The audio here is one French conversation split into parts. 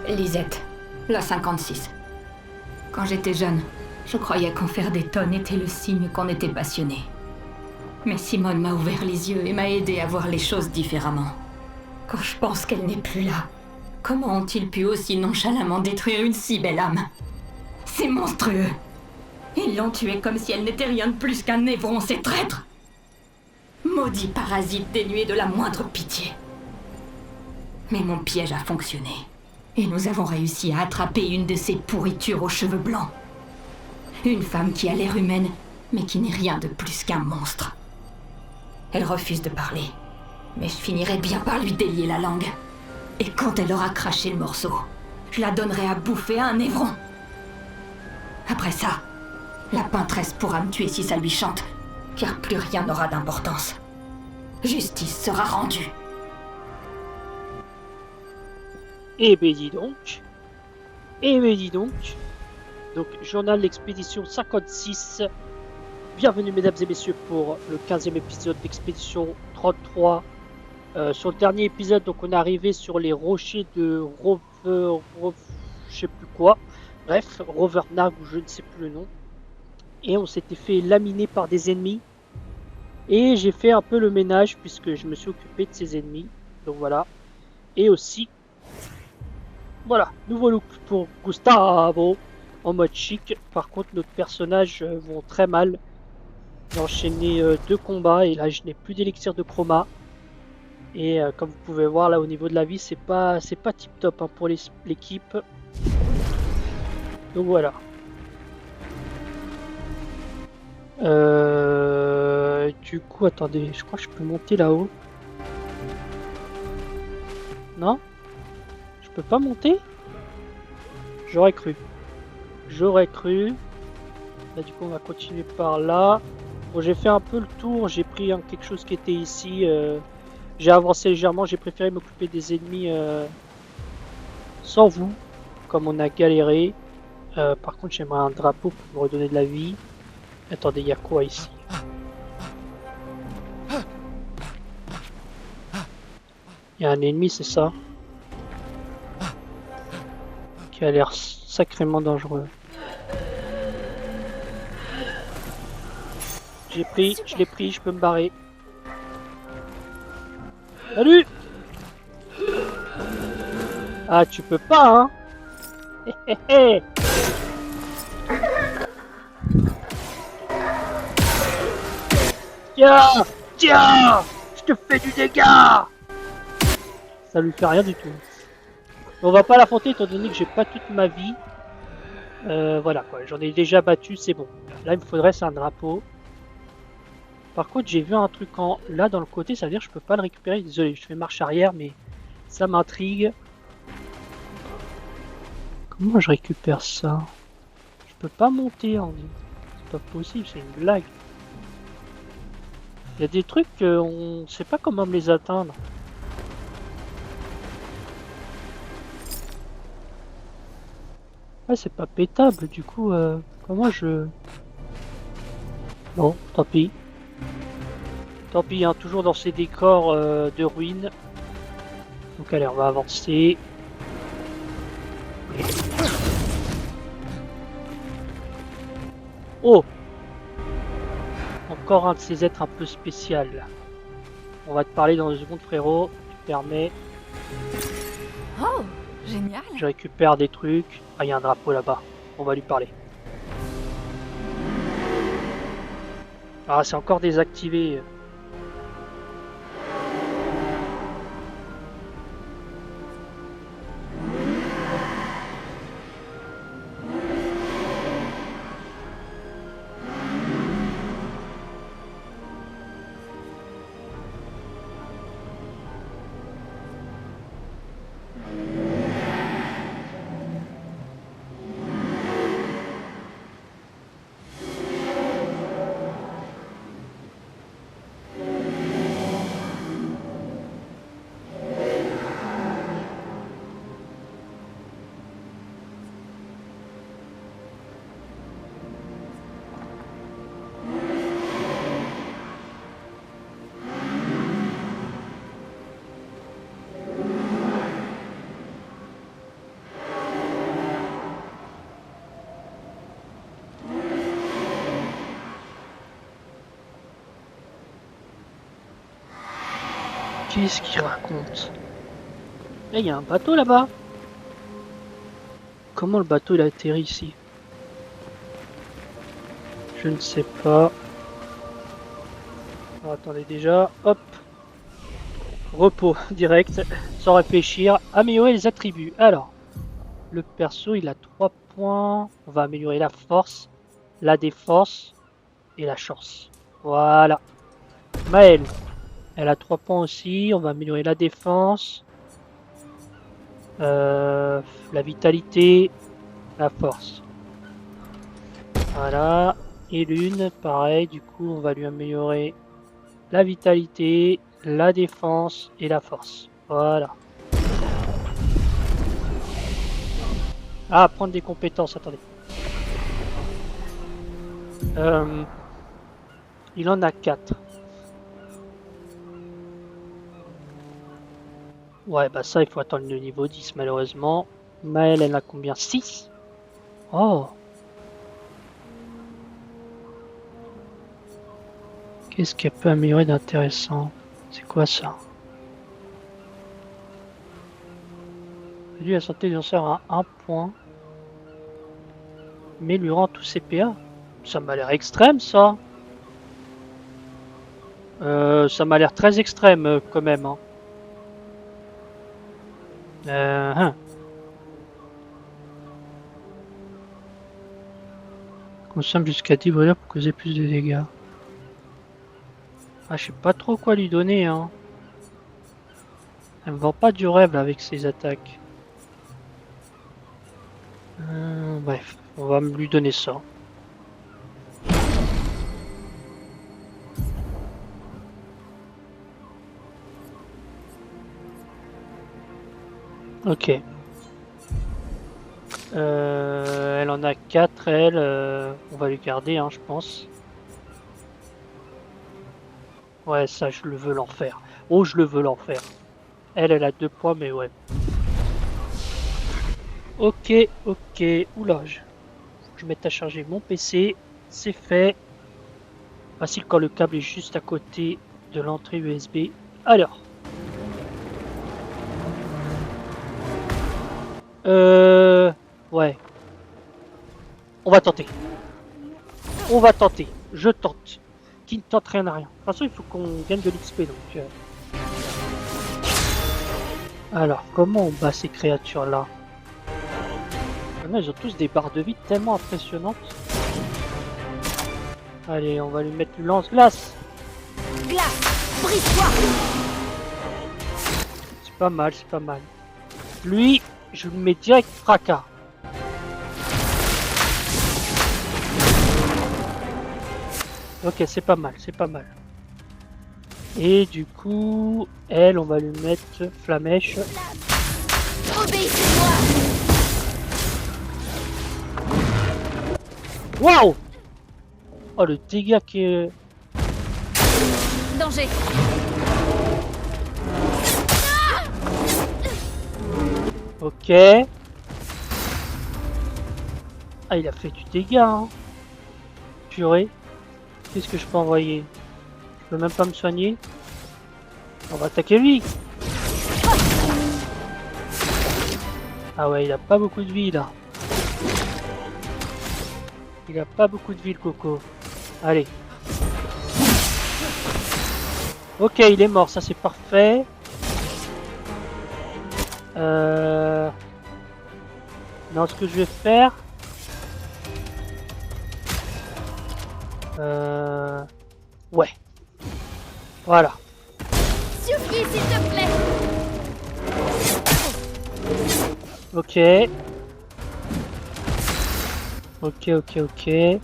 Lisette, la 56. Quand j'étais jeune, je croyais qu'en faire des tonnes était le signe qu'on était passionné. Mais Simone m'a ouvert les yeux et m'a aidé à voir les choses différemment. Quand je pense qu'elle n'est plus là, comment ont-ils pu aussi nonchalamment détruire une si belle âme? C'est monstrueux. Ils l'ont tuée comme si elle n'était rien de plus qu'un névron, ces traîtres. Maudit parasite dénué de la moindre pitié. Mais mon piège a fonctionné. Et nous avons réussi à attraper une de ces pourritures aux cheveux blancs. Une femme qui a l'air humaine, mais qui n'est rien de plus qu'un monstre. Elle refuse de parler, mais je finirai bien par lui délier la langue. Et quand elle aura craché le morceau, je la donnerai à bouffer à un névron. Après ça, la peintresse pourra me tuer si ça lui chante, car plus rien n'aura d'importance. Justice sera rendue. Eh ben dis donc. Eh ben dis donc. Donc, journal d'expédition 56. Bienvenue mesdames et messieurs pour le 15e épisode d'expédition 33. Sur le dernier épisode, donc on est arrivé sur les rochers de je sais plus quoi. Bref, Rovernag ou je ne sais plus le nom. Et on s'était fait laminer par des ennemis. Et j'ai fait un peu le ménage puisque je me suis occupé de ces ennemis. Donc voilà. Et aussi, voilà, nouveau look pour Gustavo en mode chic. Par contre, notre personnage vont très mal. J'ai enchaîné 2 combats et là je n'ai plus d'élixir de chroma. Et comme vous pouvez voir là au niveau de la vie, c'est pas tip top hein, pour l'équipe. Donc voilà. Du coup, attendez, je crois que je peux monter là-haut. Non? Je peux pas monter? J'aurais cru. J'aurais cru. Là, du coup, on va continuer par là. Bon, j'ai fait un peu le tour. J'ai pris quelque chose qui était ici. J'ai avancé légèrement. J'ai préféré m'occuper des ennemis sans vous, comme on a galéré. Par contre, j'aimerais un drapeau pour me redonner de la vie. Attendez, il y a quoi ici? Il y a un ennemi, c'est ça? Qui a l'air sacrément dangereux. Je l'ai pris, je peux me barrer. Salut! Ah, tu peux pas, hein? Hé hé hé! Tiens! Tiens! Je te fais du dégât! Ça lui fait rien du tout. On va pas l'affronter étant donné que j'ai pas toute ma vie. Voilà quoi, j'en ai déjà battu, c'est bon. Là, il me faudrait c'est un drapeau. Par contre, j'ai vu un truc là dans le côté, ça veut dire que je peux pas le récupérer. Désolé, je fais marche arrière, mais ça m'intrigue. Comment je récupère ça? Je peux pas monter en vie. C'est pas possible, c'est une blague. Il y a des trucs on sait pas comment me les atteindre. Ouais, c'est pas pétable, du coup, comment je... Bon, tant pis. Tant pis, hein, toujours dans ces décors de ruines. Donc allez, on va avancer. Oh! Encore un de ces êtres un peu spécial. On va te parler dans 2 secondes, frérot. Tu permets. Oh, génial. Je récupère des trucs. Ah, il y a un drapeau là-bas. On va lui parler. Ah, c'est encore désactivé. Qu'est-ce qu'il raconte? Eh, il y a un bateau là-bas. Comment le bateau il a atterri ici? Je ne sais pas. Alors, attendez déjà, hop. Repos direct, sans réfléchir. Améliorer les attributs. Alors, le perso il a 3 points. On va améliorer la force, la défense et la chance. Voilà. Maëlle, elle a 3 points aussi. On va améliorer la défense, la vitalité, la force. Voilà. Et l'une, pareil, du coup on va lui améliorer la vitalité, la défense et la force. Voilà. Ah, prendre des compétences, attendez. Il en a 4. Ouais, bah ça, il faut attendre le niveau 10, malheureusement. Maëlle, elle a combien? 6? Oh! Qu'est-ce qu'elle peut améliorer d'intéressant? C'est quoi ça? Réduit la santé du lanceur à 1 point. Mais lui rend tous ses PA. Ça m'a l'air extrême, ça. Ça m'a l'air très extrême, quand même. Hein. Consomme jusqu'à 10 brûlures pour causer plus de dégâts. Ah, je sais pas trop quoi lui donner, hein. Elle me vend pas du rêve là, avec ses attaques. Bref, on va lui donner ça. Ok. Elle en a 4, elle. On va lui garder, hein, je pense. Ouais, ça, je le veux l'enfer. Oh, je le veux l'enfer. Elle a 2 points, mais ouais. Ok, ok. Oula, faut que je mette à charger mon PC. C'est fait. Facile quand le câble est juste à côté de l'entrée USB. Alors. Ouais. On va tenter. On va tenter. Je tente. Qui ne tente rien à rien. De toute façon, il faut qu'on gagne de l'XP, donc... Alors, comment on bat ces créatures-là? Maintenant, ils ont tous des barres de vie tellement impressionnantes. Allez, on va lui mettre le lance-glace. Glace, brise-toi. C'est pas mal, c'est pas mal. Lui, je lui mets direct fracas. Ok, c'est pas mal, c'est pas mal. Et du coup, elle, on va lui mettre flamèche. Obéissez-moi. Waouh! Oh, le dégât qui est... Danger. Ok. Ah, il a fait du dégât, hein. Purée. Qu'est-ce que je peux envoyer? Je peux même pas me soigner. On va attaquer lui. Ah ouais, il a pas beaucoup de vie, là. Il a pas beaucoup de vie, le coco. Allez. Ok, il est mort, ça c'est parfait. Non, ce que je vais faire... Ouais. Voilà. Suffit, s'il te plaît. Ok. Ok, ok, ok.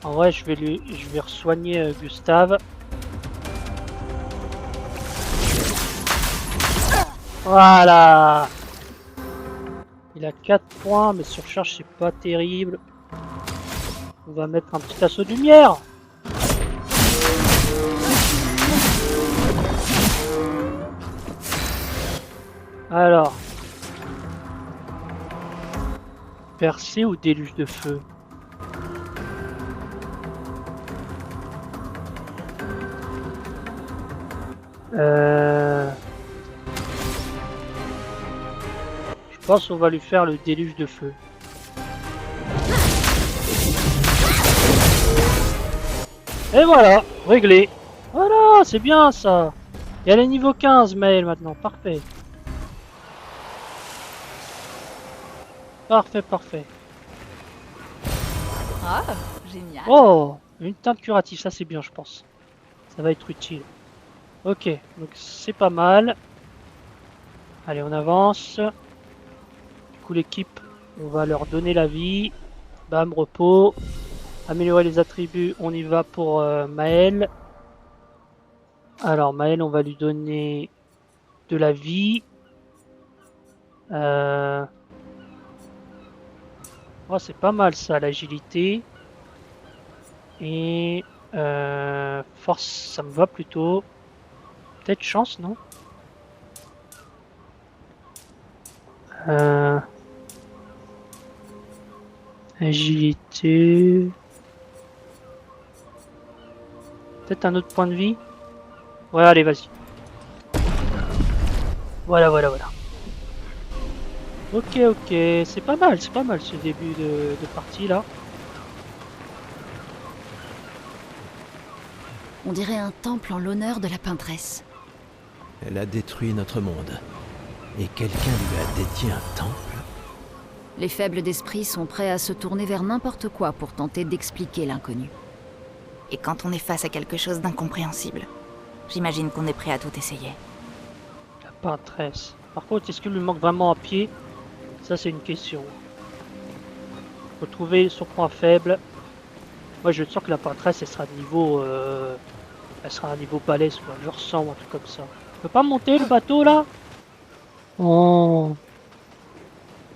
En vrai, je vais re-soigner Gustave. Voilà. Il a 4 points, mais surcharge c'est pas terrible. On va mettre un petit assaut de lumière. Alors. Percée ou déluge de feu? Je pense qu'on va lui faire le déluge de feu. Et voilà, réglé. Voilà, c'est bien ça. Et elle est niveau 15, Maël, maintenant. Parfait. Parfait, parfait. Ah, génial. Oh, une teinte curative, ça c'est bien, je pense. Ça va être utile. Ok, donc c'est pas mal. Allez, on avance. Du coup, l'équipe, on va leur donner la vie. Bam, repos. Améliorer les attributs, on y va pour Maël. Alors, Maël, on va lui donner de la vie. Oh, c'est pas mal ça, l'agilité. Et force, ça me va plutôt. Peut-être chance, non? Agilité. Peut-être un autre point de vie? Ouais, allez, vas-y. Voilà, voilà, voilà. Ok, ok, c'est pas mal ce début de partie là. On dirait un temple en l'honneur de la peintresse. Elle a détruit notre monde. Et quelqu'un lui a dédié un temple? Les faibles d'esprit sont prêts à se tourner vers n'importe quoi pour tenter d'expliquer l'inconnu. Et quand on est face à quelque chose d'incompréhensible, j'imagine qu'on est prêt à tout essayer. La peintresse. Par contre, est-ce qu'il lui manque vraiment un pied? Ça, c'est une question. Faut trouver son point faible. Moi, je sens que la peintresse, elle sera de niveau... elle sera à un niveau balèze, quoi. Je ressens un truc comme ça. On peut pas monter le bateau, là? Oh...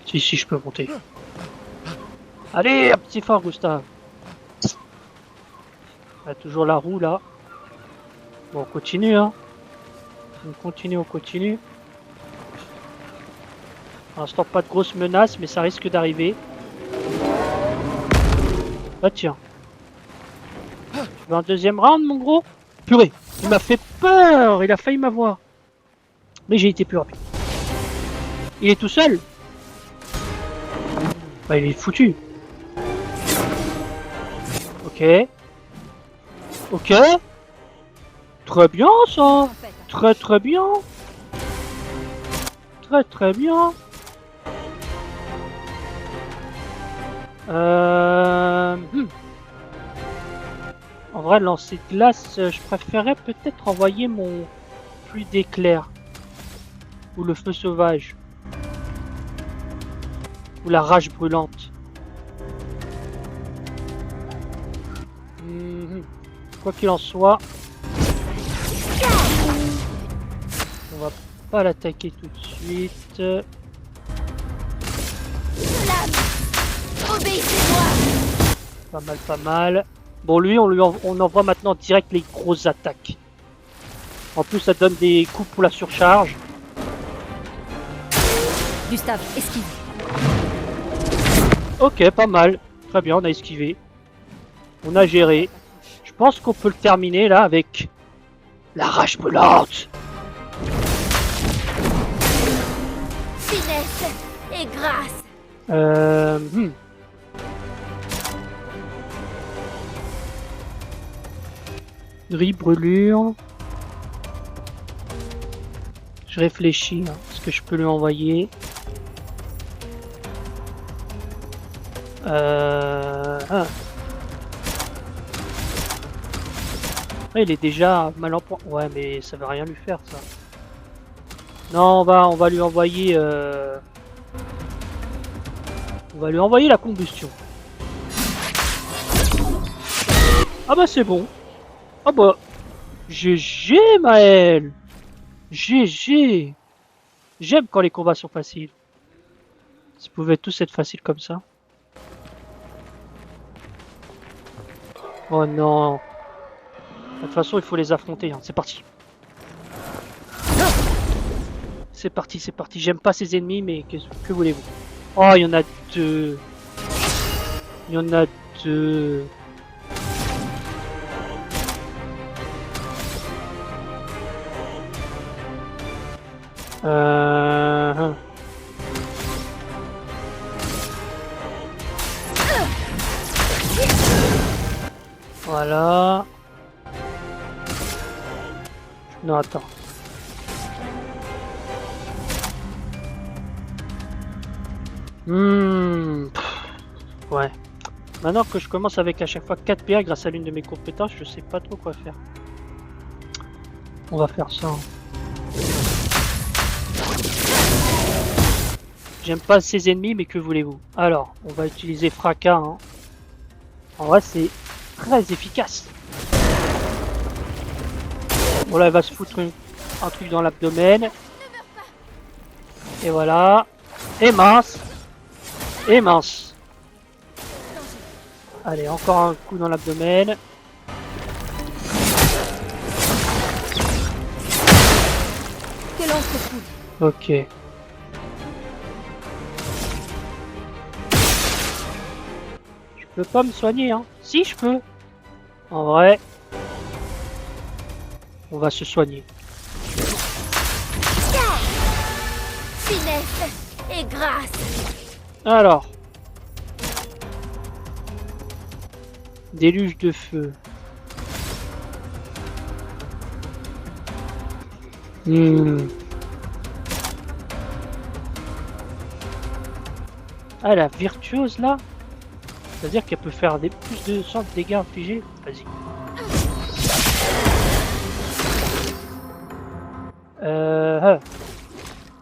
Si, si, je peux monter. Allez, un petit fort, Gustave. Il y a toujours la roue, là. Bon, on continue, hein. On continue, on continue. Pour l'instant, pas de grosses menaces, mais ça risque d'arriver. Ah, tiens. Tu veux un deuxième round, mon gros? Purée, il m'a fait peur. Il a failli m'avoir. Mais j'ai été plus rapide. Il est tout seul? Bah, il est foutu. Ok. Ok. Très bien, ça. Très très bien. Très très bien. En vrai, lancer de glace, je préférais peut-être envoyer mon pluie d'éclairs. Ou le feu sauvage. Ou la rage brûlante. Quoi qu'il en soit, on va pas l'attaquer tout de suite. Obéissez-moi! Pas mal, pas mal. Bon, lui, on envoie maintenant direct les grosses attaques. En plus, ça donne des coups pour la surcharge. Gustave, esquive. Ok, pas mal. Très bien, on a esquivé. On a géré. Je pense qu'on peut le terminer là avec la rage brûlante. Finesse et grâce. Gris, brûlure. Je réfléchis à ce que je peux lui envoyer. Après, il est déjà mal en point. Ouais, mais ça veut rien lui faire, ça. Non, on va lui envoyer... On va lui envoyer la combustion. Ah bah c'est bon. Ah bah... GG, Maël. GG. J'aime quand les combats sont faciles. Ça pouvait tous être faciles comme ça. Oh non. De toute façon, il faut les affronter. Hein. C'est parti. C'est parti, c'est parti. J'aime pas ces ennemis, mais que voulez-vous? Oh, il y en a deux. Il y en a deux. Euh... Voilà. Non, attends. Ouais. Maintenant que je commence avec à chaque fois 4 PA grâce à l'une de mes compétences, je sais pas trop quoi faire. On va faire ça. J'aime pas ces ennemis, mais que voulez-vous? Alors, on va utiliser fracas. Hein. En vrai, c'est très efficace. Bon là, elle va se foutre un truc dans l'abdomen. Et voilà. Et mince. Et mince. Allez, encore un coup dans l'abdomen. Quel entre-coup. Ok. Je peux pas me soigner, hein. Si, je peux. En vrai. On va se soigner. Finesse et grâce. Alors. Déluge de feu. Ah, la virtuose là. C'est-à-dire qu'elle peut faire plus de 100 dégâts infligés. Vas-y.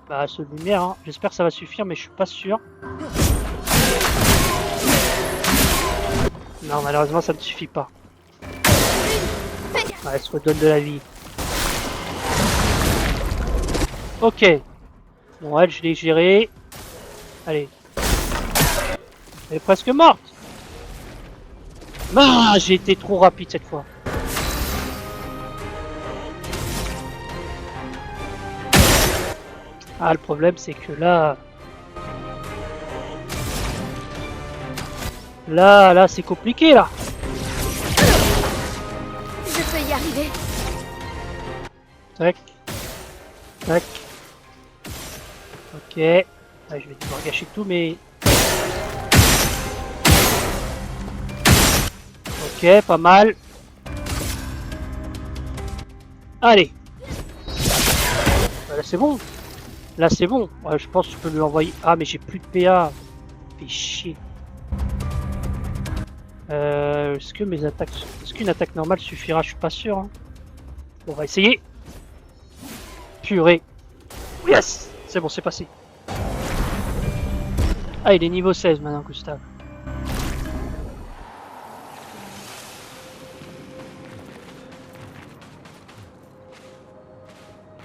Bah, ce lumière, hein. J'espère que ça va suffire, mais je suis pas sûr. Non, malheureusement, ça ne suffit pas. Ouais, elle se redonne de la vie. Ok. Bon, elle, je l'ai gérée. Allez. Elle est presque morte. Ah, j'ai été trop rapide cette fois. Ah, le problème, c'est que là... Là, c'est compliqué, là. Je peux y arriver. Tac. Tac. Ok. Ouais, je vais devoir gâcher tout, mais... Ok, pas mal. Allez. Là, c'est bon. Là, c'est bon. Ouais, je pense que je peux lui envoyer... Ah, mais j'ai plus de PA. Fait chier. Est-ce que mes attaques... Est-ce qu'une attaque normale suffira? Je suis pas sûr. Hein. Bon, on va essayer. Purée. Yes. C'est bon, c'est passé. Ah, il est niveau 16 maintenant, Gustave.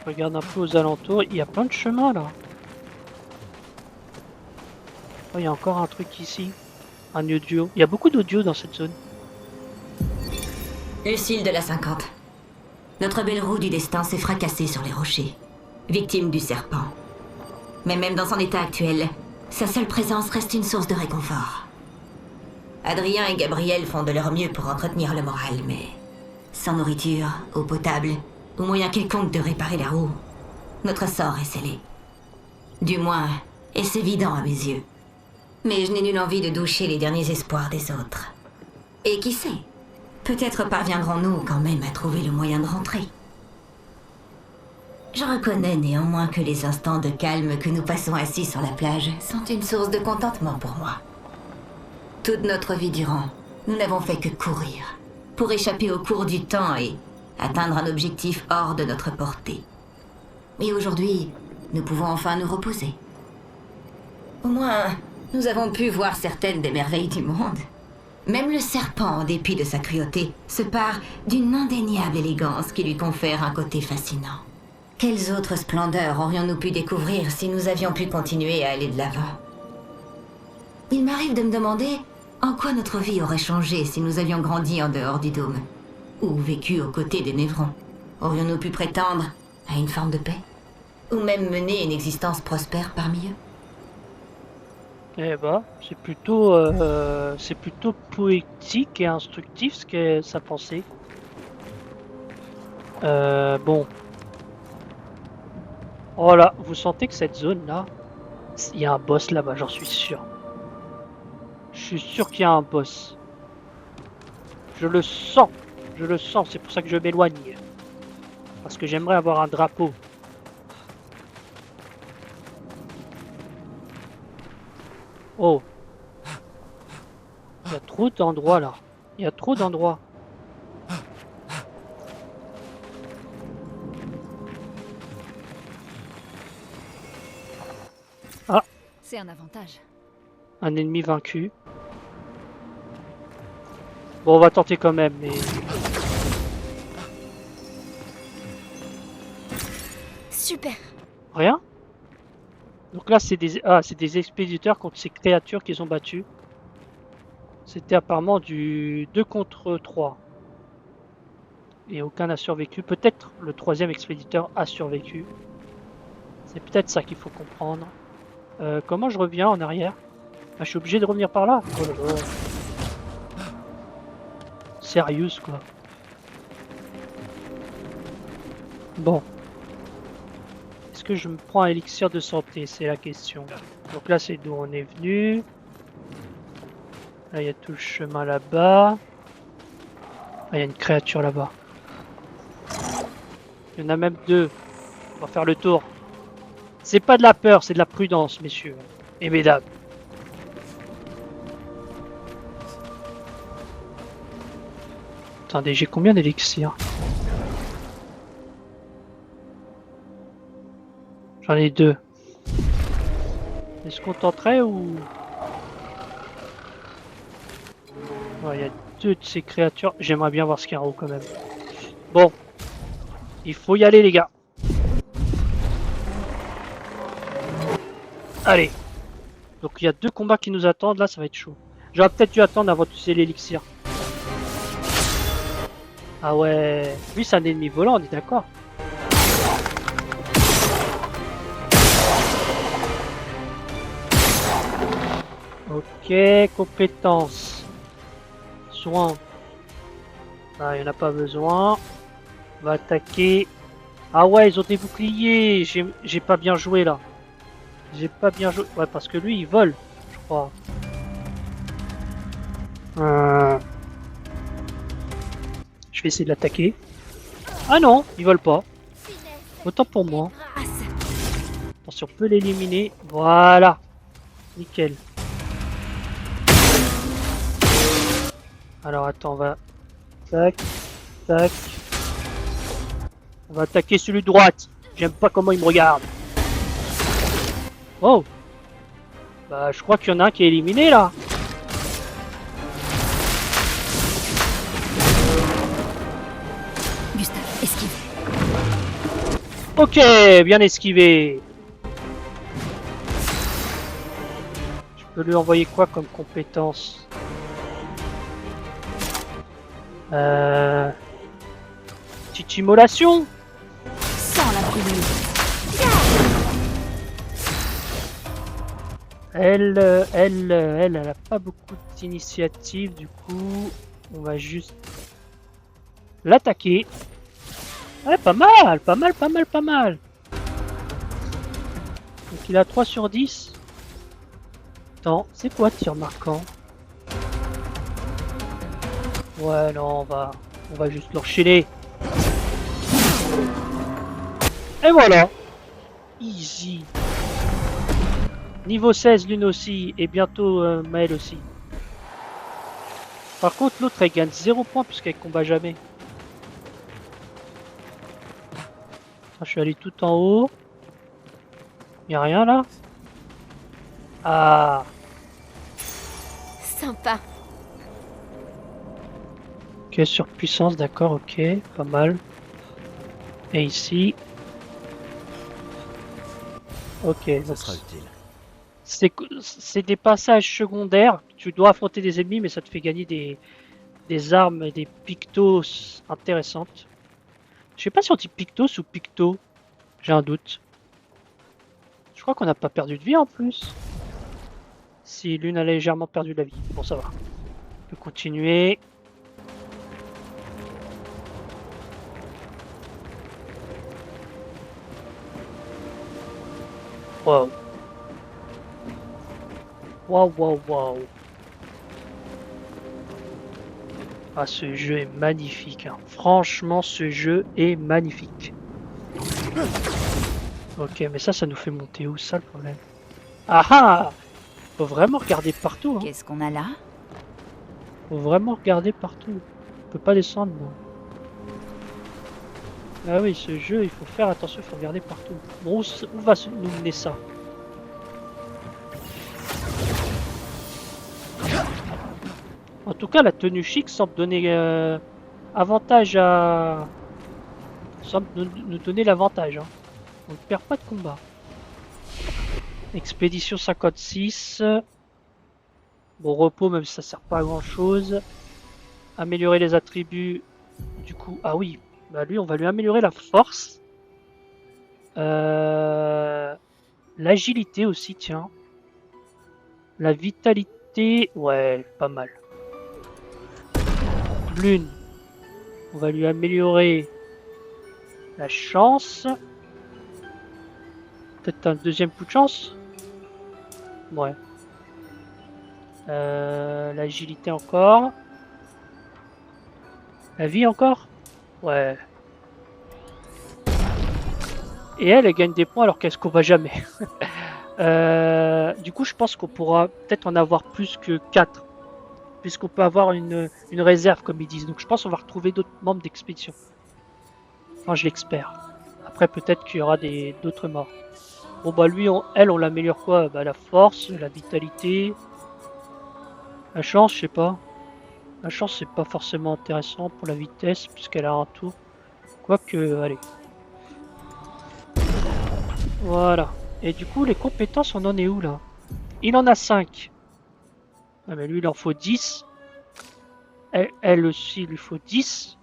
Je regarde un peu aux alentours. Il y a plein de chemins, là. Oh, il y a encore un truc ici. Un audio. Il y a beaucoup d'audio dans cette zone. Lucille de la 50. Notre belle roue du destin s'est fracassée sur les rochers, victime du serpent. Mais même dans son état actuel, sa seule présence reste une source de réconfort. Adrien et Gabriel font de leur mieux pour entretenir le moral, mais sans nourriture, eau potable, ou moyen quelconque de réparer la roue, notre sort est scellé. Du moins, est-ce évident à mes yeux. Mais je n'ai nulle envie de doucher les derniers espoirs des autres. Et qui sait, peut-être parviendrons-nous quand même à trouver le moyen de rentrer. Je reconnais néanmoins que les instants de calme que nous passons assis sur la plage sont une source de contentement pour moi. Toute notre vie durant, nous n'avons fait que courir, pour échapper au cours du temps et atteindre un objectif hors de notre portée. Et aujourd'hui, nous pouvons enfin nous reposer. Au moins, nous avons pu voir certaines des merveilles du monde. Même le serpent, en dépit de sa cruauté, se pare d'une indéniable élégance qui lui confère un côté fascinant. Quelles autres splendeurs aurions-nous pu découvrir si nous avions pu continuer à aller de l'avant? Il m'arrive de me demander en quoi notre vie aurait changé si nous avions grandi en dehors du dôme, ou vécu aux côtés des Névrons. Aurions-nous pu prétendre à une forme de paix, ou même mener une existence prospère parmi eux? Eh ben, c'est plutôt poétique et instructif ce qu'est sa pensée. Bon. Oh là, vous sentez que cette zone-là, il y a un boss là-bas, j'en suis sûr. Je suis sûr qu'il y a un boss. Je le sens. Je le sens, c'est pour ça que je m'éloigne. Parce que j'aimerais avoir un drapeau. Oh. Il y a trop d'endroits là. Il y a trop d'endroits. Ah, C'est un avantage. un ennemi vaincu. Bon, on va tenter quand même, mais... Super. Rien. Donc là, c'est des expéditeurs contre ces créatures qu'ils ont battues. C'était apparemment du 2 contre 3. Et aucun n'a survécu. Peut-être le troisième expéditeur a survécu. C'est peut-être ça qu'il faut comprendre. Comment je reviens en arrière? Ah, je suis obligé de revenir par là. Oh là là. Sérieux quoi. Bon. Est-ce que je me prends un élixir de santé? C'est la question. Donc là, c'est d'où on est venu. Là, il y a tout le chemin là-bas. Ah, il y a une créature là-bas. Il y en a même deux. On va faire le tour. C'est pas de la peur, c'est de la prudence, messieurs et mesdames. Attendez, j'ai combien d'élixirs? J'en ai 2. Est-ce qu'on tenterait ou... Ouais, il y a 2 de ces créatures. J'aimerais bien voir Scarrow quand même. Bon. Il faut y aller les gars. Allez. Donc il y a 2 combats qui nous attendent. Là, ça va être chaud. J'aurais peut-être dû attendre avant d'utiliser l'élixir. Ah ouais. Lui, c'est un ennemi volant, on est d'accord. Ok, compétences. Soin. Ah, il n'y en a pas besoin. On va attaquer. Ah ouais, ils ont des boucliers. J'ai pas bien joué là. J'ai pas bien joué. Ouais, parce que lui, il vole, je crois. Je vais essayer de l'attaquer. Ah non, il vole pas. Autant pour moi. Attention, on peut l'éliminer. Voilà. Nickel. Alors attends, on va... Tac, tac. On va attaquer celui de droite. J'aime pas comment il me regarde. Oh. Bah je crois qu'il y en a un qui est éliminé là. Gustave, esquive. Ok, bien esquivé. Je peux lui envoyer quoi comme compétence? Petite immolation. Sans la brûlure. Elle a pas beaucoup d'initiative, du coup, on va juste l'attaquer. Ouais, pas mal, pas mal, pas mal, pas mal. Donc il a 3 sur 10. Attends, c'est quoi tir marquant? Ouais, non, on va juste l'enchaîner. Et voilà. Easy. Niveau 16, l'une aussi, et bientôt Maël aussi. Par contre, l'autre, elle gagne 0 points puisqu'elle combat jamais. Je suis allé tout en haut. Y'a rien là? Ah. Sympa. Ok, surpuissance, d'accord, ok, pas mal. Et ici. Ok, Ça donc sera utile. c'est des passages secondaires. Tu dois affronter des ennemis, mais ça te fait gagner des armes et des pictos intéressantes. Je sais pas si on dit pictos ou picto. J'ai un doute. Je crois qu'on n'a pas perdu de vie en plus. Si l'une a légèrement perdu de la vie. Bon, ça va. On peut continuer. Waouh. Waouh, waouh, waouh. Ah, ce jeu est magnifique. Hein. Franchement, ce jeu est magnifique. Ok, mais ça nous fait monter où, ça, le problème? Ah ah! Faut vraiment regarder partout. Hein. Qu'est-ce qu'on a là? Faut vraiment regarder partout. On peut pas descendre, non. Ah oui, ce jeu, il faut faire attention, il faut regarder partout. Bon, où va nous mener ça? En tout cas, la tenue chic semble donner avantage à... semble nous donner l'avantage. Hein. On ne perd pas de combat. Expédition 56. Bon, repos, même si ça sert pas à grand chose. Améliorer les attributs. Du coup, ah oui, bah lui, on va lui améliorer la force. L'agilité aussi, tiens. La vitalité, ouais, pas mal. Lune, on va lui améliorer la chance. Peut-être un deuxième coup de chance. Ouais. L'agilité encore. La vie encore. Ouais. Et elle gagne des points alors qu'elle se combat jamais. Du coup, je pense qu'on pourra peut-être en avoir plus que 4. Puisqu'on peut avoir une réserve, comme ils disent. Donc je pense qu'on va retrouver d'autres membres d'expédition. Enfin, je l'espère. Après, peut-être qu'il y aura d'autres morts. Bon, bah lui, on l'améliore quoi? Bah la force, la vitalité. La chance, je sais pas. La chance, c'est pas forcément intéressant pour la vitesse, puisqu'elle a un tour. Quoique, allez. Voilà. Et du coup, les compétences, on en est où, là? Il en a 5. Ah, mais lui, il en faut 10. Elle aussi, il lui faut 10.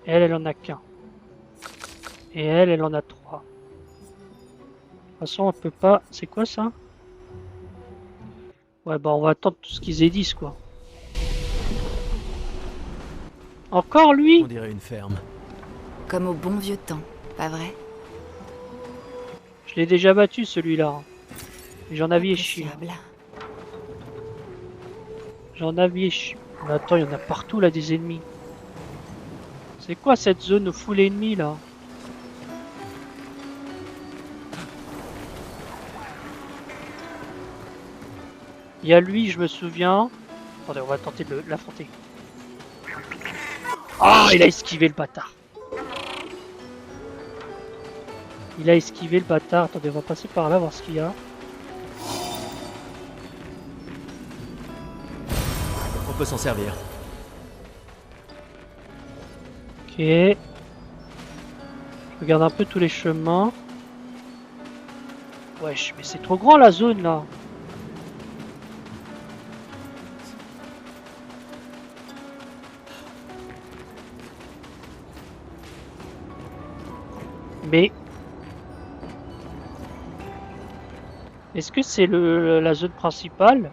Et elle en a qu'un. Et elle en a 3. De toute façon, on peut pas... C'est quoi, ça? Ouais, bah, on va attendre tout ce qu'ils aient 10, quoi. Encore lui? On dirait une ferme. Comme au bon vieux temps, pas vrai? Je l'ai déjà battu, celui-là. J'en avais chier. Appréciable. J'en avais chier. Mais attends, il y en a partout, là, des ennemis. C'est quoi cette zone full ennemi, là? Il y a lui, je me souviens. Attendez, on va tenter de l'affronter. Ah, il a esquivé le bâtard. Il a esquivé le bâtard. Attendez, on va passer par là, voir ce qu'il y a. On peut s'en servir. Ok. Je regarde un peu tous les chemins. Wesh, mais c'est trop grand la zone là. Mais est-ce que c'est la zone principale?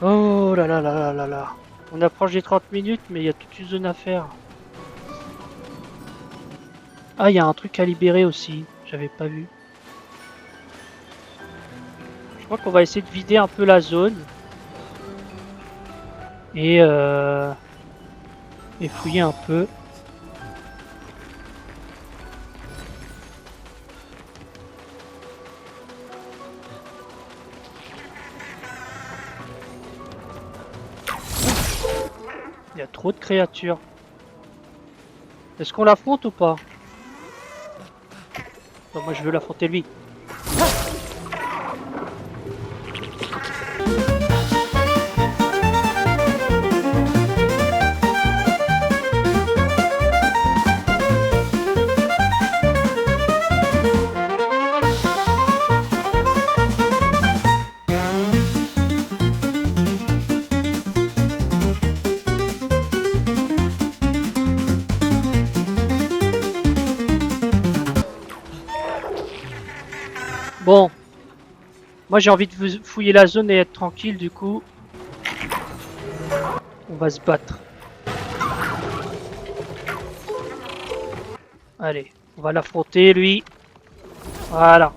Oh là là là là là là. On approche des 30 minutes, mais il y a toute une zone à faire. Ah, il y a un truc à libérer aussi. J'avais pas vu. Je crois qu'on va essayer de vider un peu la zone. Et fouiller un peu. Il y a trop de créatures. Est-ce qu'on l'affronte ou pas? Non, moi je veux l'affronter lui. Bon, moi j'ai envie de fouiller la zone et être tranquille, du coup, on va se battre. Allez, On va l'affronter, lui. Voilà.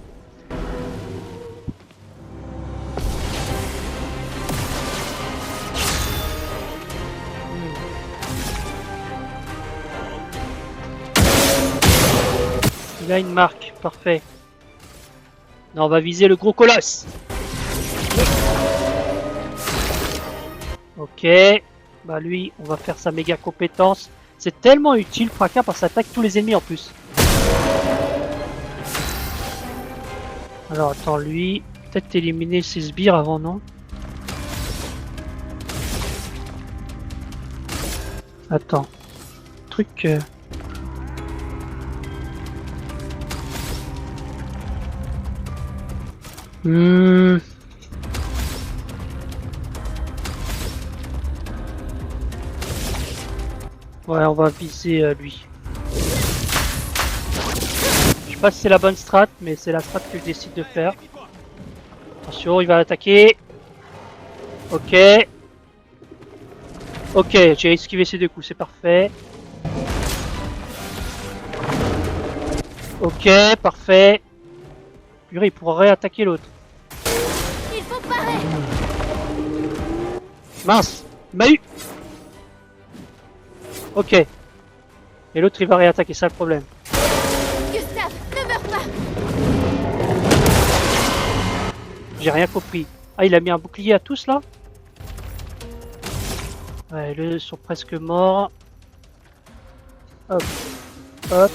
Il a une marque, parfait. Non, on va viser le gros colosse. Ok. Bah lui, on va faire sa méga compétence. C'est tellement utile, Fracas, parce que ça attaque tous les ennemis en plus. Alors attends, lui, peut-être éliminer ses sbires avant, non? Attends. Truc... Ouais, on va viser lui. Je sais pas si c'est la bonne strat, mais c'est la strat que je décide de faire. Attention, il va attaquer. Ok. Ok, j'ai esquivé ces 2 coups, c'est parfait. Ok, parfait. Purée, il pourra réattaquer l'autre. Il faut parer. Mince, il m'a eu. Ok. Et l'autre il va réattaquer, ça le problème. Gustave, ne meurs pas. J'ai rien compris. Ah, il a mis un bouclier à tous là? Ouais, ils sont presque morts. Hop. Hop.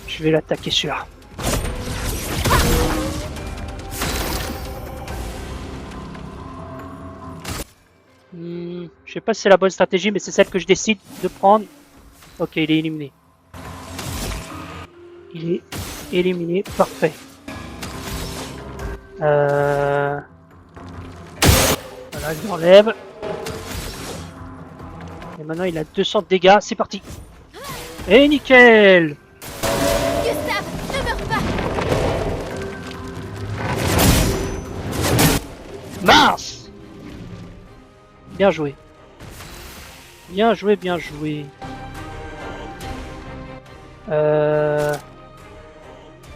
Je vais l'attaquer celui-là. Je sais pas si c'est la bonne stratégie, mais c'est celle que je décide de prendre. Ok, il est éliminé. Il est éliminé, parfait. Voilà, je l'enlève. Et maintenant il a 200 de dégâts, c'est parti. Et nickel. Gustave, ne meurs pas. Mince. Bien joué. Bien joué, bien joué.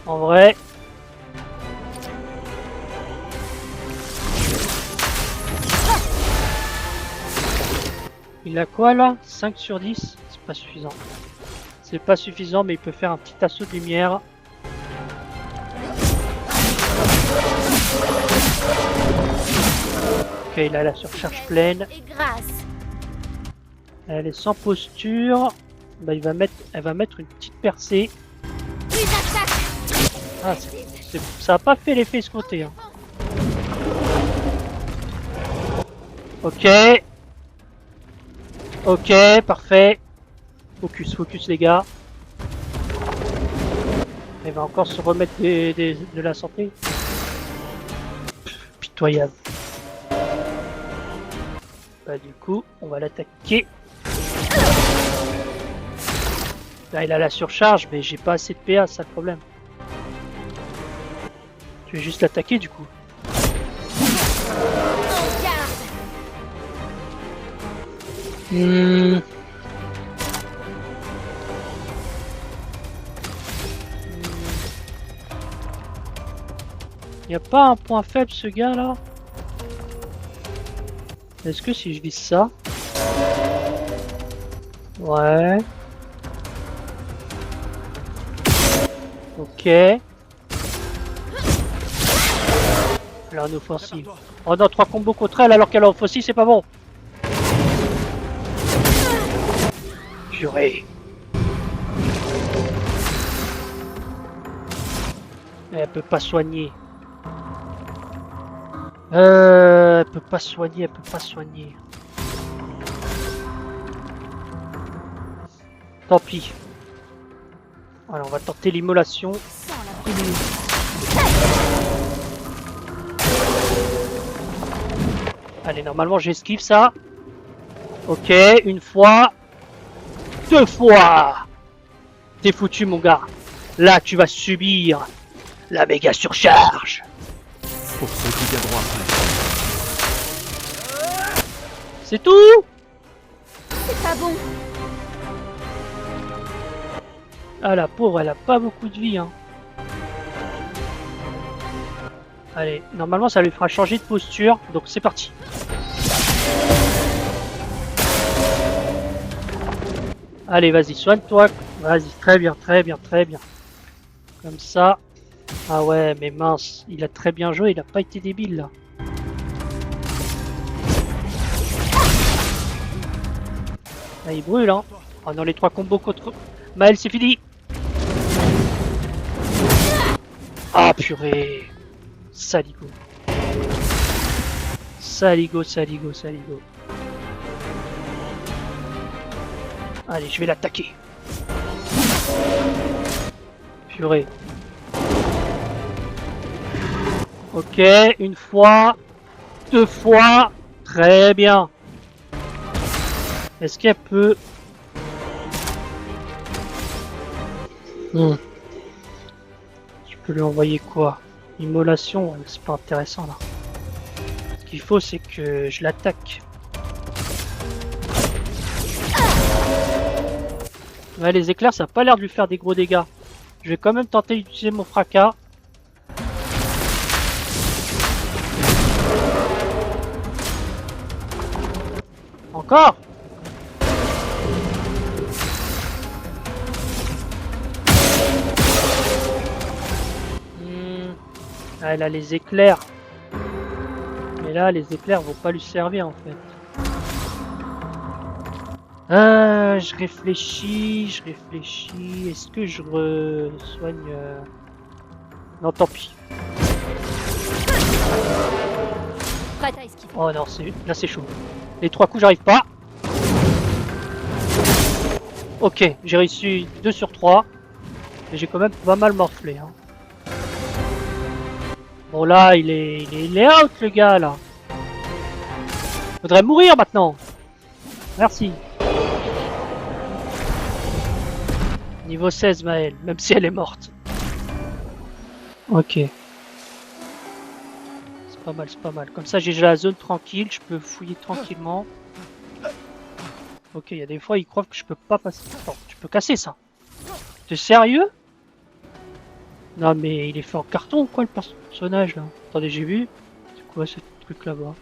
En vrai... Il a quoi là? 5 sur 10? C'est pas suffisant. C'est pas suffisant, mais il peut faire un petit assaut de lumière. Ok, il a la surcharge pleine. Et grâce. Elle est sans posture. Bah, elle va mettre une petite percée. Une attaque. Ah, ça a pas fait l'effet escompté. Hein. Ok. Ok, parfait. Focus, focus les gars. Il va encore se remettre de la santé. Pitoyable. Bah du coup, on va l'attaquer. Là, il a la surcharge, mais j'ai pas assez de PA, c'est ça le problème. Je vais juste l'attaquer du coup. Il n'y a pas un point faible ce gars là? Est-ce que si je vise ça? Ouais. Ok. Là en offensive. Oh non, 3 combos contre elle alors qu'elle est en offensive, c'est pas bon. Purée. Elle peut pas soigner. Elle peut pas soigner, elle peut pas soigner. Tant pis. Voilà, on va tenter l'immolation. Allez, normalement j'esquive ça. Ok, une fois. 2 fois. T'es foutu mon gars. Là tu vas subir la méga surcharge. Pour ceux qui viendront après. C'est tout? pas bon. Ah la pauvre, elle a pas beaucoup de vie hein. Allez, normalement ça lui fera changer de posture, donc c'est parti. Allez, vas-y, soigne-toi. Vas-y, très bien, très bien, très bien. Comme ça. Ah ouais, mais mince, il a très bien joué, il a pas été débile là. Là, il brûle, hein. Oh non, les 3 combos contre... Maël, c'est fini. Ah purée. Saligo. Saligo, saligo, saligo. Allez, je vais l'attaquer. Purée. Ok, une fois. 2 fois. Très bien. Est-ce qu'elle peut... Je peux lui envoyer quoi? Immolation, c'est pas intéressant là. Ce qu'il faut, c'est que je l'attaque. Ouais, les éclairs, ça a pas l'air de lui faire des gros dégâts. Je vais quand même tenter d'utiliser mon fracas. Encore? Ah, elle a les éclairs. Mais là, les éclairs vont pas lui servir en fait. Je réfléchis, je réfléchis. Est-ce que je soigne Non, tant pis. Prête à esquiver. Oh non, là c'est chaud. Les 3 coups, j'arrive pas. Ok, j'ai réussi 2 sur 3. Mais j'ai quand même pas mal morflé. Hein. Bon là, il est out le gars là. Faudrait mourir maintenant. Merci. Niveau 16 Maël, même si elle est morte. Ok. C'est pas mal, c'est pas mal. Comme ça j'ai déjà la zone tranquille, je peux fouiller tranquillement. Ok, il y a des fois ils croient que je peux pas passer. Attends, tu peux casser ça. T'es sérieux? Non mais il est fait en carton ou quoi le personnage là? Attendez, j'ai vu. C'est quoi ce truc là-bas?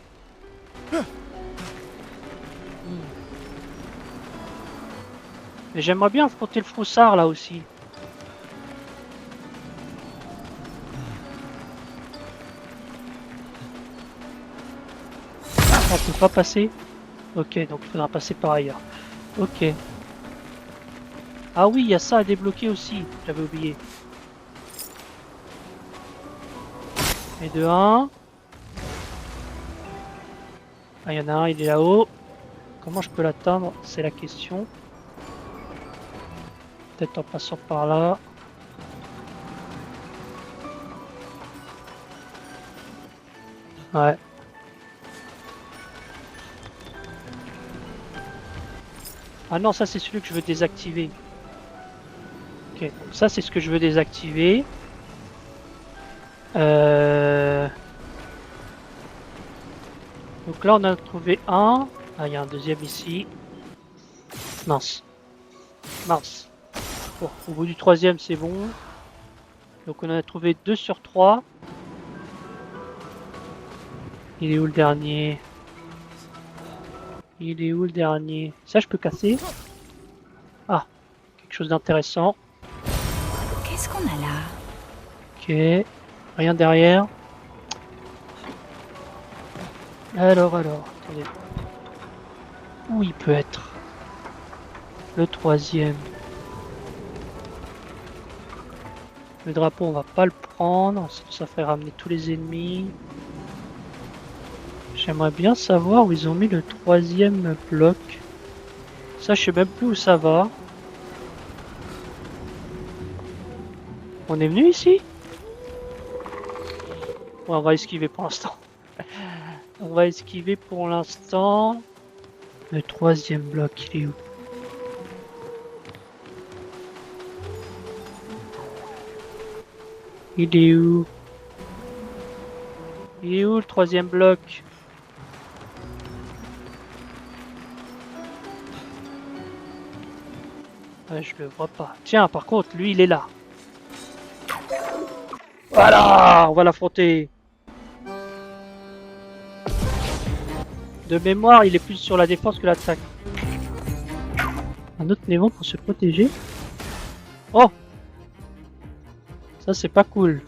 Mais j'aimerais bien affronter le froussard là aussi. On peut pas passer? Ok, donc il faudra passer par ailleurs. Ok. Ah oui, il y a ça à débloquer aussi, j'avais oublié. Et de 1. Ah, il y en a un, il est là-haut. Comment je peux l'atteindre? C'est la question. Peut-être en passant par là. Ouais. Ah non, ça c'est celui que je veux désactiver. Ok, donc ça c'est ce que je veux désactiver. Donc là on a trouvé un. Ah, il y a un deuxième ici. Mince. Mince. Bon, au bout du troisième c'est bon. Donc on en a trouvé 2 sur 3. Il est où le dernier? Il est où le dernier? Ça je peux casser. Ah, quelque chose d'intéressant. Qu'est-ce qu'on a là? Ok. Rien derrière. Alors, attendez. Où il peut être? Le troisième. Le drapeau, on va pas le prendre. Ça ferait ramener tous les ennemis. J'aimerais bien savoir où ils ont mis le troisième bloc. Ça, je sais même plus où ça va. On est venu ici? Ouais, on va esquiver pour l'instant. On va esquiver pour l'instant. Le troisième bloc, il est où? Il est où? Il est où le troisième bloc? Ouais, je le vois pas. Tiens, par contre, lui, il est là. Voilà, on va l'affronter. De mémoire, il est plus sur la défense que l'attaque. Un autre néon pour se protéger. Oh! Ça, c'est pas cool.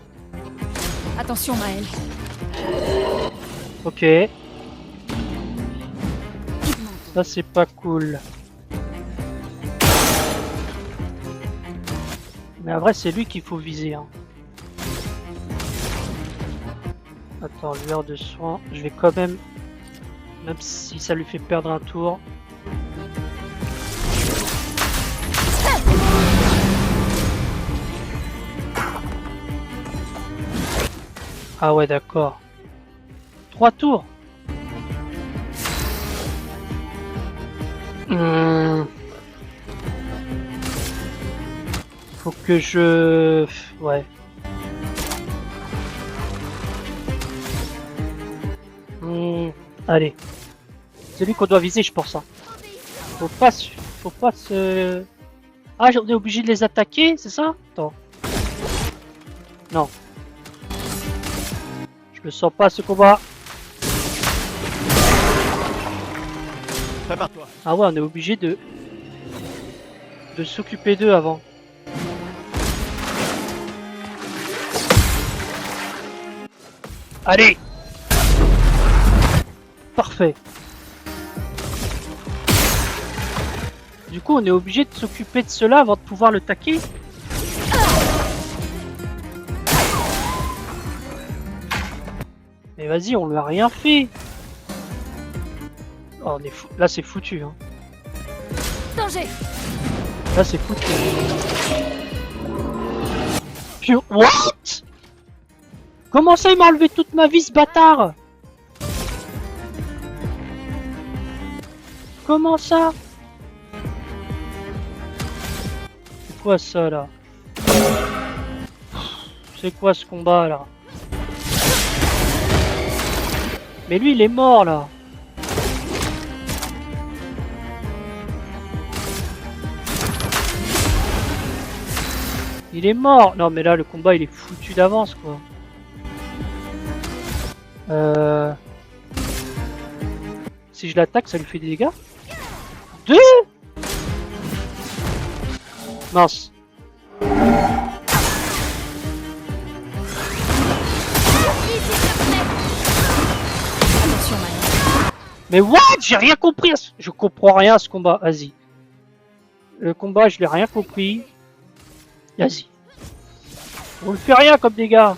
Attention, Maël. Ok. Ça, c'est pas cool. Mais en vrai, c'est lui qu'il faut viser. Hein. Attends, lueur de soin. Je vais quand même... Même si ça lui fait perdre un tour. Ah ouais, d'accord. 3 tours. Faut que je... Ouais. Allez. C'est lui qu'on doit viser, je pense. Hein. Faut pas se... Ah, on est obligé de les attaquer, c'est ça? Attends. Non. Je le sens pas, ce combat. Prépare-toi. Ah ouais, on est obligé de s'occuper d'eux avant. Allez! Parfait. Du coup, on est obligé de s'occuper de cela avant de pouvoir le taquer. Mais vas-y, on lui a rien fait. Oh, on est fou. Là, c'est foutu. Hein. Danger! Là, c'est foutu. Puis, what? Comment ça, il m'a enlevé toute ma vie, ce bâtard? Comment ça? C'est quoi ça, là? C'est quoi ce combat, là? Mais lui, il est mort, là. Il est mort. Non, mais là, le combat, il est foutu d'avance, quoi. Si je l'attaque, ça lui fait des dégâts? 2? Mince. Attention, Maël. Mais what? J'ai rien compris. Je comprends rien à ce combat. Vas-y. Le combat, je l'ai rien compris. Vas-y. On ne fait rien comme dégâts.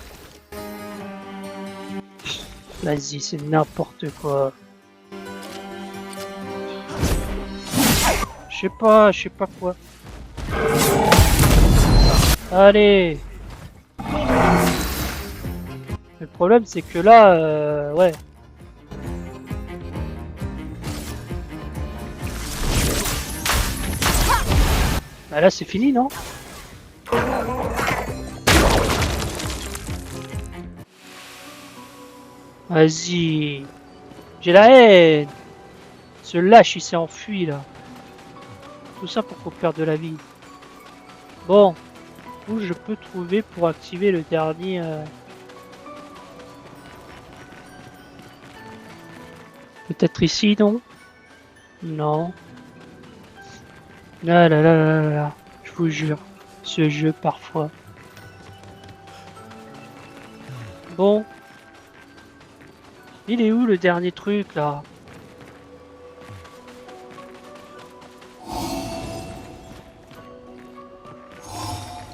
Vas-y, c'est n'importe quoi. Je sais pas quoi. Allez. Le problème, c'est que là, ouais. Bah là, c'est fini, non? Vas-y. J'ai la haine. Ce lâche, il s'est enfui, là. Tout ça pour qu'on perde de la vie. Bon. Où je peux trouver pour activer le dernier... Peut-être ici, non? Non. Là, là, là, là, là, là. Je vous jure. Ce jeu, parfois. Bon. Il est où le dernier truc là?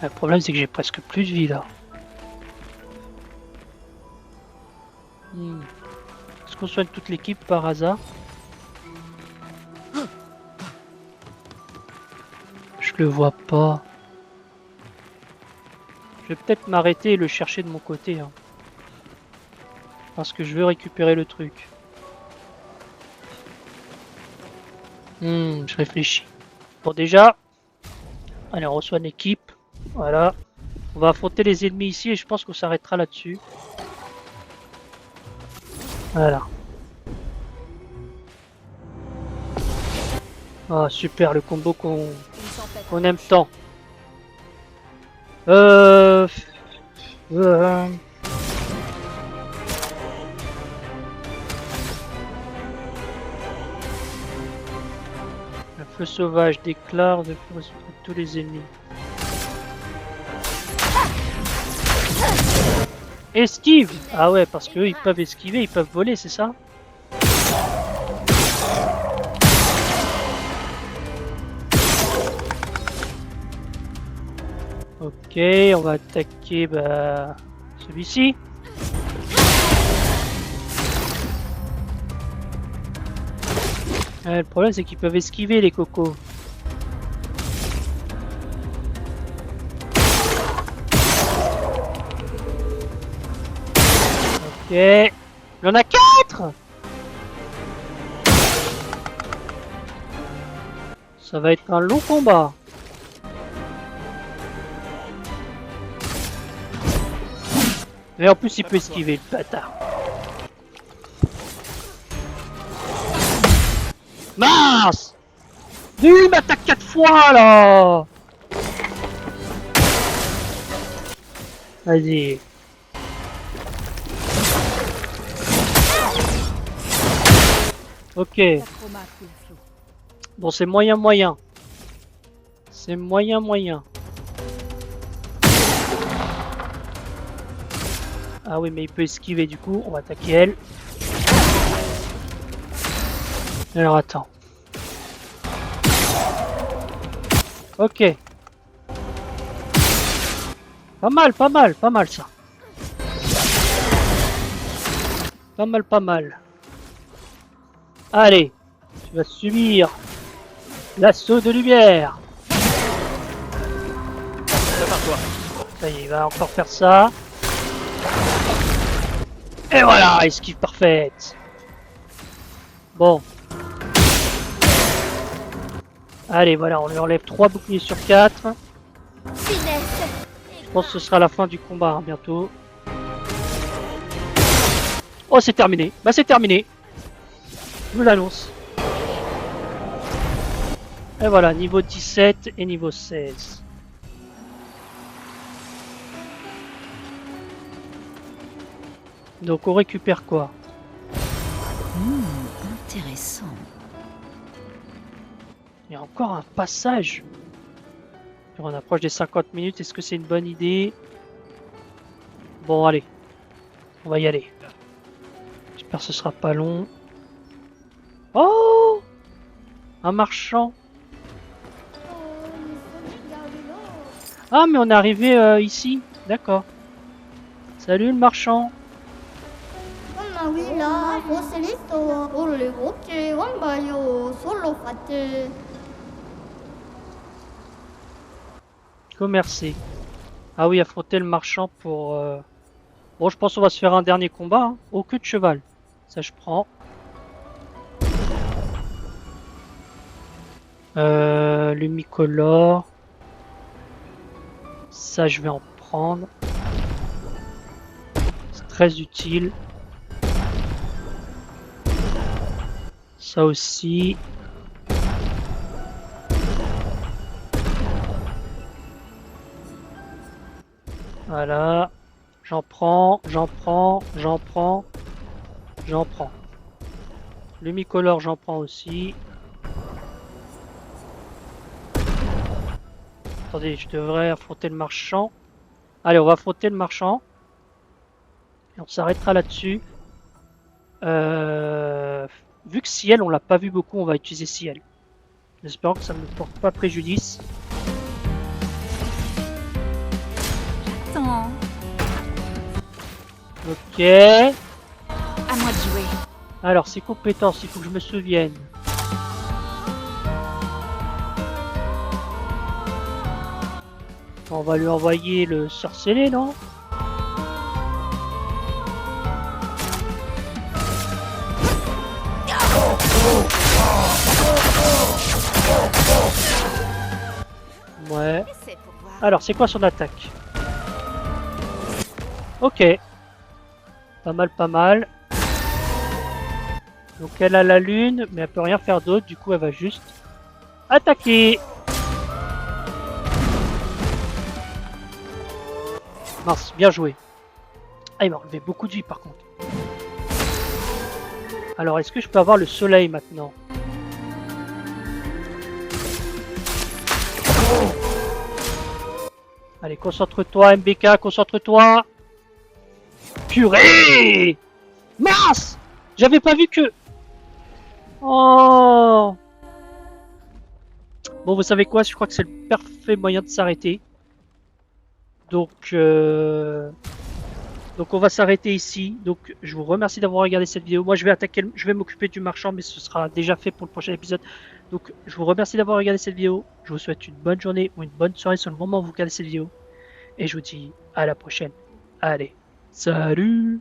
Le problème c'est que j'ai presque plus de vie là. Est-ce qu'on soigne toute l'équipe par hasard? Je le vois pas. Je vais peut-être m'arrêter et le chercher de mon côté. Hein. Parce que je veux récupérer le truc. Je réfléchis. Bon déjà, allez on reçoit une équipe. Voilà. On va affronter les ennemis ici et je pense qu'on s'arrêtera là-dessus. Voilà. Ah super, le combo Une tempête. qu'on aime tant. Euh... euh, Le feu sauvage déclare de feu sur tous les ennemis. Esquive! Ah ouais, parce qu'eux ils peuvent esquiver, ils peuvent voler, c'est ça? Ok, on va attaquer celui-ci. Le problème c'est qu'ils peuvent esquiver les cocos. Ok, il y en a 4. Ça va être un long combat. Et en plus il peut esquiver le bâtard. Mince! Mais il m'attaque 4 fois là! Vas-y. Ok. La chroma coule flou. Bon, c'est moyen. C'est moyen. Ah oui, mais il peut esquiver du coup. On va attaquer elle. Alors attends. Ok. Pas mal ça. Pas mal. Allez, tu vas subir l'assaut de lumière. Ça y est, il va encore faire ça. Et voilà, esquive parfaite. Bon. Allez, voilà, on lui enlève 3 boucliers sur 4. Finesse. Je pense que ce sera la fin du combat hein, bientôt. Oh, c'est terminé. Bah, c'est terminé. Je vous l'annonce. Et voilà, niveau 17 et niveau 16. Donc, on récupère quoi? Intéressant. Il y a encore un passage. On approche des 50 minutes. Est-ce que c'est une bonne idée? Bon, allez. On va y aller. J'espère que ce sera pas long. Oh! Un marchand. Ah, mais on est arrivé ici. D'accord. Salut le marchand. Commercer. Ah oui, affronter le marchand pour... Bon, je pense qu'on va se faire un dernier combat. Hein. Oh, queue de cheval. Ça, je prends. Lumicolore. Ça, je vais en prendre. C'est très utile. Ça aussi. Voilà. J'en prends. Lumicolore, j'en prends aussi. Attendez, je devrais affronter le marchand. Allez, on va affronter le marchand. Et on s'arrêtera là-dessus. Vu que Ciel, on l'a pas vu beaucoup, on va utiliser Ciel. J'espère que ça ne me porte pas préjudice. Attends. Ok. À moi de jouer. Alors, ses compétences, il faut que je me souvienne. On va lui envoyer le sorcelé, non? Ouais. Essaie pour voir. Alors, c'est quoi son attaque? Ok. Pas mal. Donc elle a la lune, mais elle peut rien faire d'autre, du coup elle va juste attaquer. Mince, bien joué. Ah, il m'a enlevé beaucoup de vie par contre. Alors, est-ce que je peux avoir le soleil maintenant? Allez, concentre-toi, MBK, concentre-toi. Purée! Mince! J'avais pas vu que... Oh! Bon, vous savez quoi? Je crois que c'est le parfait moyen de s'arrêter. Donc on va s'arrêter ici. Donc je vous remercie d'avoir regardé cette vidéo. Moi je vais m'occuper du marchand, mais ce sera déjà fait pour le prochain épisode. Donc je vous remercie d'avoir regardé cette vidéo. Je vous souhaite une bonne journée ou une bonne soirée sur le moment où vous regardez cette vidéo. Et je vous dis à la prochaine. Allez, salut!